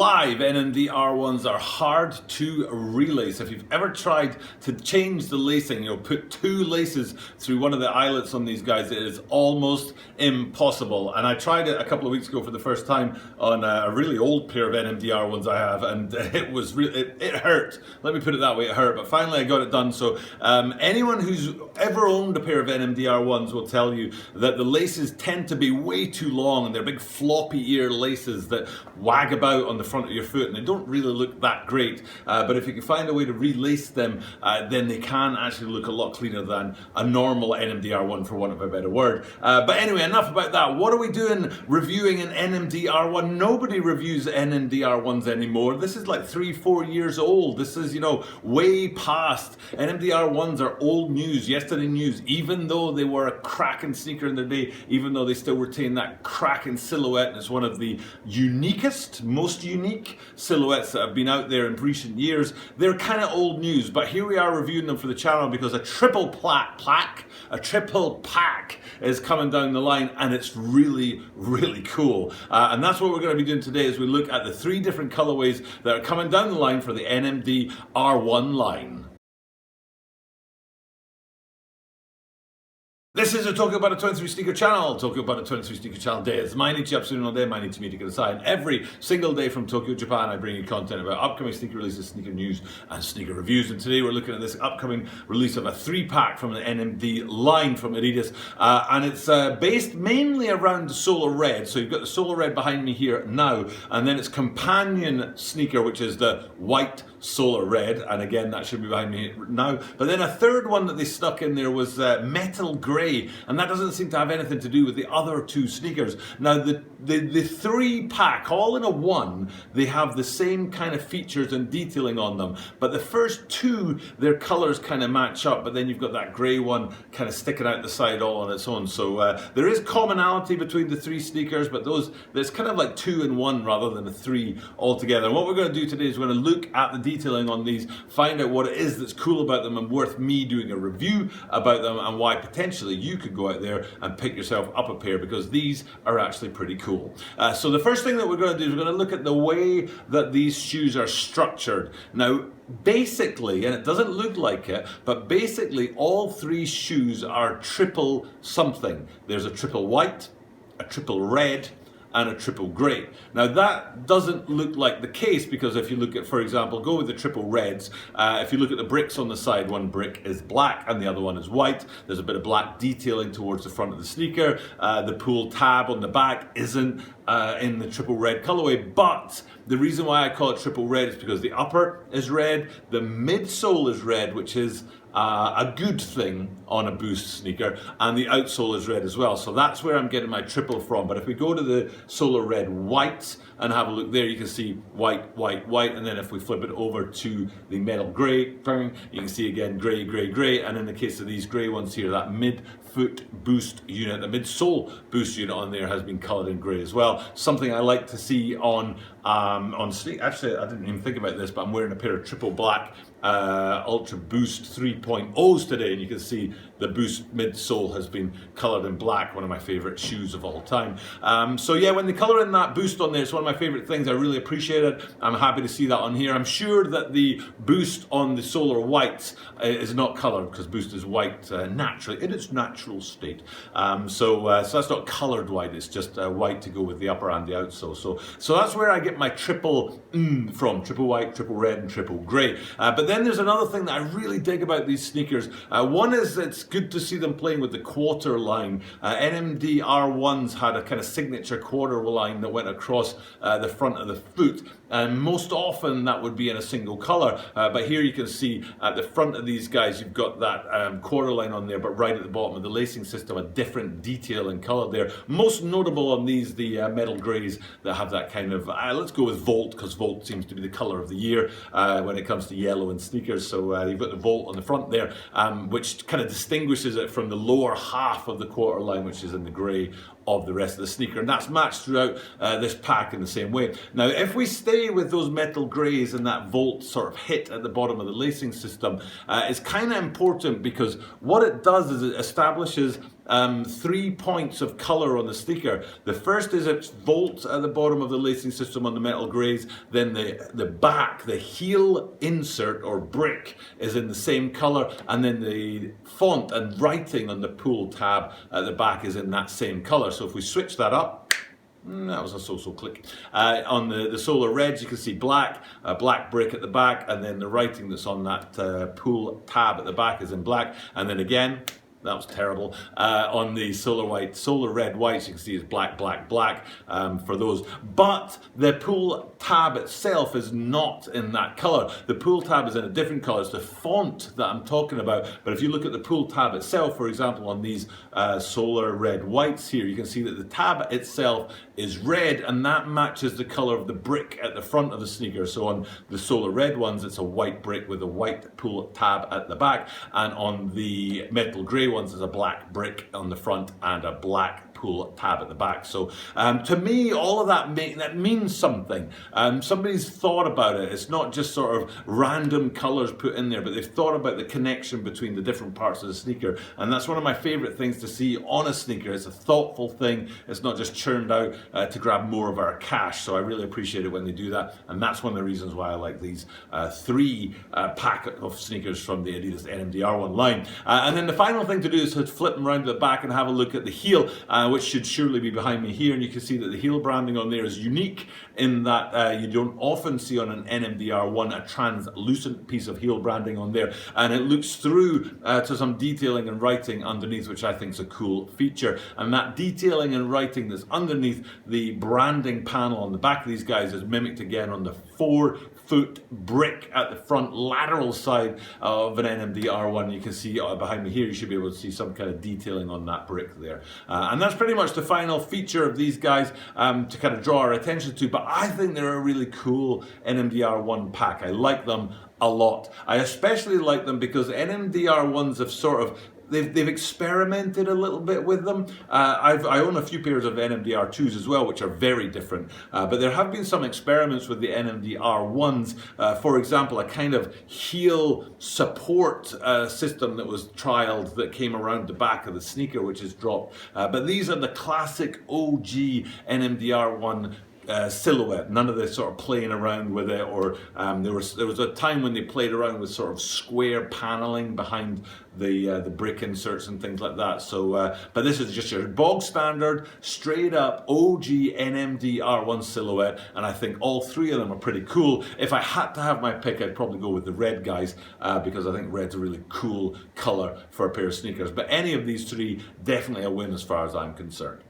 live NMD R1s are hard to relace. If you've ever tried to change the lacing, put two laces through one of the eyelets on these guys, it is almost impossible. And I tried it a couple of weeks ago for the first time on a really old pair of NMD R1s I have, and it was it hurt. Let me put it that way, it hurt. But finally I got it done. So anyone who's ever owned a pair of NMD R1s will tell you that the laces tend to be way too long, and they're big floppy ear laces that wag about on the front of your foot, and they don't really look that great. But if you can find a way to relace them, then they can actually look a lot cleaner than a normal NMD R1, for want of a better word. But anyway, enough about that. What are we doing reviewing an NMD R1? Nobody reviews NMD R1s anymore. This is like 3-4 years old. This is, way past. NMD R1s are old news, yesterday news, even though they were a cracking sneaker in their day, even though they still retain that cracking silhouette, and it's one of the uniquest, most unique silhouettes that have been out there in recent years. They're kind of old news, but here we are reviewing them for the channel because a triple pack is coming down the line, and it's really, really cool. And that's what we're going to be doing today, as we look at the 3 different colorways that are coming down the line for the NMD R1 line. This is a Tokyo About a 23 Sneaker channel. Tokyo About a 23 Sneaker channel day. It's my Nichi Absolute all day, my Nichi Media aside. Every single day from Tokyo, Japan, I bring you content about upcoming sneaker releases, sneaker news, and sneaker reviews. And today we're looking at this upcoming release of a 3-pack from the NMD line from Adidas. And it's based mainly around the Solar Red. So you've got the Solar Red behind me here now, and then its companion sneaker, which is the white Solar Red, and again that should be behind me now. But then a third one that they stuck in there was Metal Grey, and that doesn't seem to have anything to do with the other 2 sneakers. Now the 3-pack, all in a one, they have the same kind of features and detailing on them, but the first 2, their colors kind of match up, but then you've got that grey one kind of sticking out the side all on its own. So there is commonality between the 3 sneakers, but there's kind of like 2 in 1 rather than a 3 altogether. And what we're going to do today is we're going to look at the detailing on these, find out what it is that's cool about them and worth me doing a review about them, and why potentially you could go out there and pick yourself up a pair, because these are actually pretty cool. So the first thing that we're going to do is we're going to look at the way that these shoes are structured. Now basically, and it doesn't look like it, but basically all 3 shoes are triple something. There's a triple white, a triple red, and a triple grey. Now that doesn't look like the case, because if you look at, for example, go with the triple reds, if you look at the bricks on the side, one brick is black and the other one is white. There's a bit of black detailing towards the front of the sneaker. The pull tab on the back isn't in the triple red colorway, but the reason why I call it triple red is because the upper is red, the midsole is red, which is a good thing on a Boost sneaker, and the outsole is red as well. So that's where I'm getting my triple from. But if we go to the Solar Red white and have a look there, you can see white, white, white, and then if we flip it over to the Metal Grey, you can see again grey, grey, grey, and in the case of these grey ones here, that mid-foot boost unit, the midsole boost unit on there has been coloured in grey as well. Something I like to see on sneakers. Actually, I didn't even think about this, but I'm wearing a pair of triple black Ultra Boost 3.0s today, and you can see the Boost midsole has been coloured in black, one of my favourite shoes of all time. So yeah, when they colour in that Boost on there, it's one of my favourite things. I really appreciate it. I'm happy to see that on here. I'm sure that the Boost on the Solar Whites is not coloured, because Boost is white naturally, in its natural state. So that's not coloured white, it's just white to go with the upper and the outsole. So that's where I get my triple from, triple white, triple red, and triple grey. But then there's another thing that I really dig about these sneakers. One is it's good to see them playing with the quarter line. NMD R1s had a kind of signature quarter line that went across the front of the foot, and most often that would be in a single colour. But here you can see at the front of these guys, you've got that quarter line on there, but right at the bottom of the lacing system, a different detail and colour there. Most notable on these, the Metal Greys that have that kind of, let's go with Volt, because Volt seems to be the colour of the year when it comes to yellow and sneakers. So you've got the Volt on the front there, which kind of distinguishes it from the lower half of the quarter line, which is in the grey of the rest of the sneaker, and that's matched throughout this pack in the same way. Now if we stay with those Metal Greys and that Volt sort of hit at the bottom of the lacing system, it's kind of important, because what it does is it establishes 3 points of color on the sneaker. The first is its volt at the bottom of the lacing system on the metal grays. Then the back, the heel insert or brick is in the same color, and then the font and writing on the pull tab at the back is in that same color. So if we switch that up, that was a so-so click. On the solar reds, you can see black, a black brick at the back, and then the writing that's on that pull tab at the back is in black. And then again, that was terrible. On the solar red whites, you can see it's black, black, black for those. But the pull tab itself is not in that color. The pull tab is in a different color. It's the font that I'm talking about. But if you look at the pull tab itself, for example, on these solar red whites here, you can see that the tab itself is red, and that matches the color of the brick at the front of the sneaker. So on the solar red ones, it's a white brick with a white pull tab at the back, and on the metal gray ones, there's a black brick on the front and a black pull tab at the back. So to me, all of that means something. Somebody's thought about it. It's not just sort of random colors put in there, but they've thought about the connection between the different parts of the sneaker. And that's one of my favorite things to see on a sneaker. It's a thoughtful thing. It's not just churned out to grab more of our cash. So I really appreciate it when they do that. And that's one of the reasons why I like these 3 pack of sneakers from the Adidas NMDR1 line. And then the final thing to do is to flip them around to the back and have a look at the heel, which should surely be behind me here. And you can see that the heel branding on there is unique in that you don't often see on an NMDR1 a translucent piece of heel branding on there. And it looks through to some detailing and writing underneath, which I think is a cool feature. And that detailing and writing that's underneath the branding panel on the back of these guys is mimicked again on the 4-foot brick at the front lateral side of an NMDR1. You can see behind me here, you should be able to see some kind of detailing on that brick there. And that's pretty much the final feature of these guys to kind of draw our attention to. But I think they're a really cool NMDR1 pack. I like them a lot. I especially like them because NMDR1s have sort of They've experimented a little bit with them. I own a few pairs of NMDR2s as well, which are very different. But there have been some experiments with the NMDR1s. For example, a kind of heel support system that was trialed that came around the back of the sneaker, which is dropped. But these are the classic OG NMDR1 silhouette. None of this sort of playing around with it, or there was a time when they played around with sort of square paneling behind the brick inserts and things like that. So, but this is just your bog standard, straight up OG NMDR1 silhouette, and I think all 3 of them are pretty cool. If I had to have my pick, I'd probably go with the red guys because I think red's a really cool color for a pair of sneakers. But any of these 3, definitely a win as far as I'm concerned.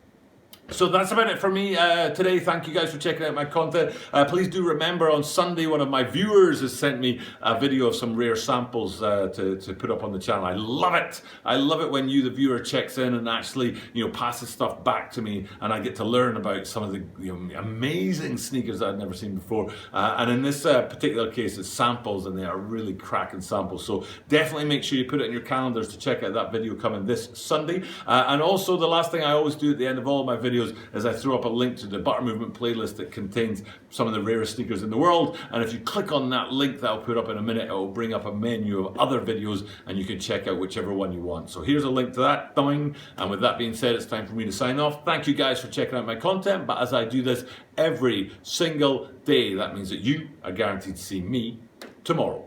So that's about it for me today. Thank you guys for checking out my content. Please do remember, on Sunday, one of my viewers has sent me a video of some rare samples to put up on the channel. I love it. I love it when you, the viewer, checks in and actually, passes stuff back to me, and I get to learn about some of the amazing sneakers that I've never seen before. And in this particular case, it's samples, and they are really cracking samples. So definitely make sure you put it in your calendars to check out that video coming this Sunday. And also, the last thing I always do at the end of all of my videos is I throw up a link to the Butter Movement playlist that contains some of the rarest sneakers in the world. And if you click on that link that I'll put up in a minute, it will bring up a menu of other videos, and you can check out whichever one you want. So here's a link to that. And with that being said, it's time for me to sign off. Thank you guys for checking out my content. But as I do this every single day, that means that you are guaranteed to see me tomorrow.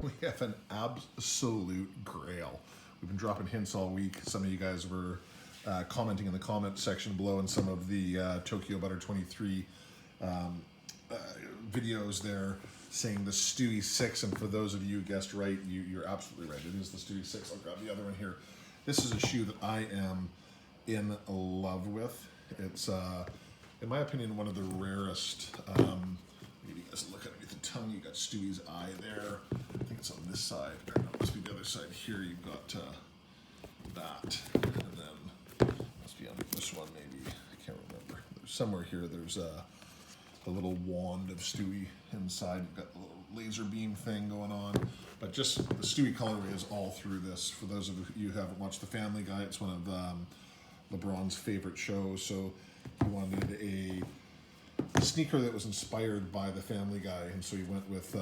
We have an absolute grail. We've been dropping hints all week. Some of you guys were commenting in the comment section below in some of the Tokyo Butter 23 videos there, saying the Stewie 6, and for those of you who guessed right, you're absolutely right. It is the Stewie 6. I'll grab the other one here. This is a shoe that I am in love with. It's, in my opinion, one of the rarest. Maybe you guys look underneath the tongue. You got Stewie's eye there. I think it's on this side. Or no, it must be the other side here. You've got that, and then must be on this one maybe. I can't remember. There's somewhere here. There's the little wand of Stewie inside. You've got the little laser beam thing going on. But just the Stewie colorway is all through this. For those of you who haven't watched The Family Guy, it's one of LeBron's favorite shows. So he wanted sneaker that was inspired by the Family Guy, and so he went with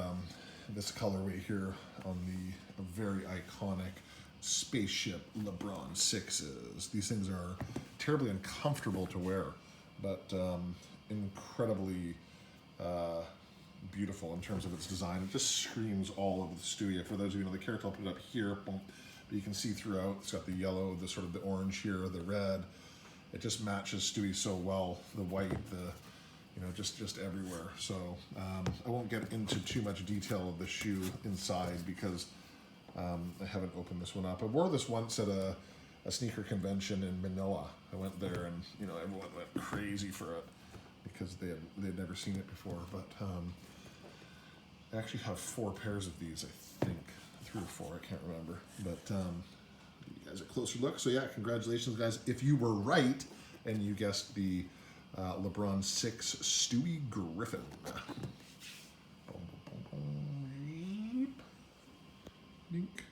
this colorway here on the very iconic spaceship LeBron 6s. These things are terribly uncomfortable to wear, but incredibly beautiful in terms of its design. It just screams all of the Stewie. For those of you who know the character, I'll put it up here, but you can see throughout. It's got the yellow, the sort of the orange here, the red. It just matches Stewie so well. The white, just everywhere. So I won't get into too much detail of the shoe inside because I haven't opened this one up. I wore this once at a sneaker convention in Manila. I went there and everyone went crazy for it because they'd never seen it before. But I actually have 4 pairs of these, I think. 3 or 4, I can't remember. But give you guys a closer look. So yeah, congratulations guys. If you were right and you guessed the LeBron 6 Stewie Griffin. Link.